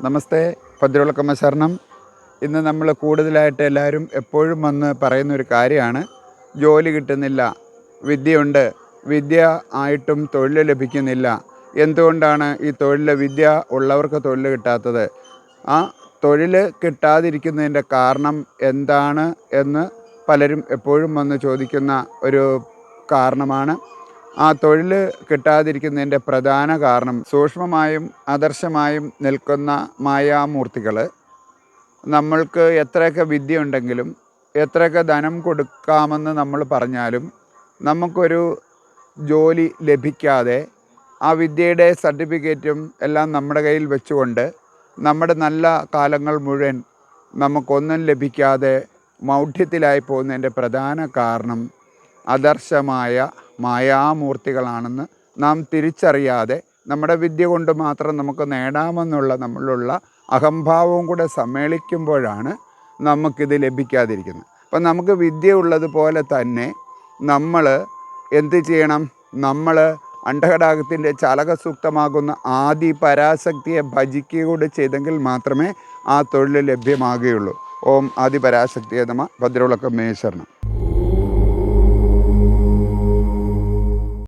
നമസ്തേ, ഭദ്രവിളക്കമ്മ ശരണം. ഇന്ന് നമ്മൾ കൂടുതലായിട്ട് എല്ലാവരും എപ്പോഴും വന്ന് പറയുന്നൊരു കാര്യമാണ്, ജോലി കിട്ടുന്നില്ല, വിദ്യയുണ്ട്, വിദ്യ ആയിട്ടും തൊഴിൽ ലഭിക്കുന്നില്ല. എന്തുകൊണ്ടാണ് ഈ തൊഴിൽ, വിദ്യ ഉള്ളവർക്ക് തൊഴിൽ കിട്ടാത്തത്? ആ തൊഴിൽ കിട്ടാതിരിക്കുന്നതിൻ്റെ കാരണം എന്താണ് എന്ന് പലരും എപ്പോഴും വന്ന് ചോദിക്കുന്ന ഒരു കാരണമാണ്. ആ തൊഴിൽ കിട്ടാതിരിക്കുന്നതിൻ്റെ പ്രധാന കാരണം സൂക്ഷ്മമായും ആദർശമായും നിൽക്കുന്ന മായാമൂർത്തികൾ നമ്മൾക്ക് എത്രയൊക്കെ വിദ്യ ഉണ്ടെങ്കിലും എത്രയൊക്കെ ധനം കൊടുക്കാമെന്ന് നമ്മൾ പറഞ്ഞാലും നമുക്കൊരു ജോലി ലഭിക്കാതെ ആ വിദ്യയുടെ സർട്ടിഫിക്കറ്റും എല്ലാം നമ്മുടെ കയ്യിൽ വെച്ചുകൊണ്ട് നമ്മുടെ നല്ല കാലങ്ങൾ മുഴുവൻ നമുക്കൊന്നും ലഭിക്കാതെ മൗഢ്യത്തിലായി പോകുന്നതിൻ്റെ പ്രധാന കാരണം അദർശമായ മായാമൂർത്തികളാണെന്ന് നാം തിരിച്ചറിയാതെ നമ്മുടെ വിദ്യ കൊണ്ട് മാത്രം നമുക്ക് നേടാമെന്നുള്ള നമ്മളിലുള്ള അഹംഭാവവും കൂടെ സമ്മേളിക്കുമ്പോഴാണ് നമുക്കിത് ലഭിക്കാതിരിക്കുന്നത്. അപ്പം നമുക്ക് വിദ്യ ഉള്ളതുപോലെ തന്നെ നമ്മൾ എന്ത് ചെയ്യണം? നമ്മൾ അണ്ഡഘടാകത്തിൻ്റെ ചാലകസൂക്തമാകുന്ന ആദി പരാശക്തിയെ ഭജിക്കുക കൂടി ചെയ്തെങ്കിൽ മാത്രമേ ആ തൊഴിൽ ലഭ്യമാകുകയുള്ളൂ. ഓം ആദി പരാശക്തിയെ നമഃ. ഭദ്രവിളക്കമ്മേ ശരണം.